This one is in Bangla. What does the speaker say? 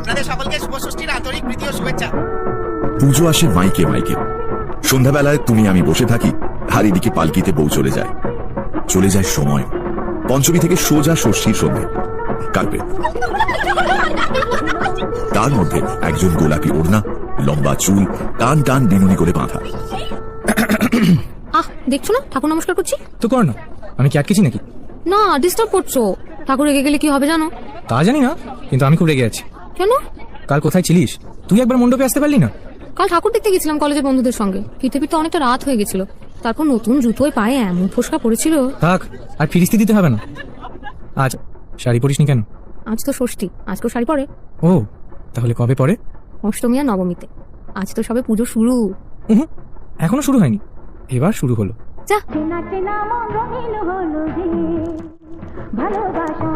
আপনাদের সকলকে শুভ ষষ্ঠীর আন্তরিক প্রীতি ও শুভেচ্ছা। পুজো আসে মাইকে মাইকে। সন্ধ্যাবেলায় তুমি আমি বসে থাকি, আর এদিকে পালকিতে বউ চলে যায়। চলে যায় সময়। পঞ্চমী থেকে সোজা ষষ্ঠীর সন্ধে। কার্পেট, তার মধ্যে একজন গোলাপি ওড়না, লম্বা চুল, টান টান বিনুনি করে বাঁধা। দেখছো না ঠাকুর নমস্কার করছি? তো কর না, আমি কি আটকেছি নাকি? না, ডিস্টার্ব করছো। ঠাকুর রেগে গেলে কি হবে জানো? তা জানি না, কিন্তু আমি খুব রেগে আছি। কেন? কাল কোথায় ছিলিস তুই? একবার মণ্ডপে আসতে পারলি না? কাল ঠাকুর দেখতে গেছিলাম কলেজের বন্ধুদের সঙ্গে। ফিরতে ফিরতে অনেকটা রাত হয়ে গেছিল। তারপর নতুন জুতোয় পায়ে এমন ফোসকা পড়েছিল। থাক, আর ফিরিস্তি দিতে হবে না। আজ শাড়ি পরিসনি কেন? আজ তো ষষ্ঠী, আজকেও শাড়ি পরে। ও, তাহলে কবে পরে? অষ্টমী আর নবমীতে। আজ তো সবে পুজো শুরু। এখনো শুরু হয়নি, এবার শুরু হলো। যা, চেনা চেনা মন রঙিন হলো রে ভালোবাসা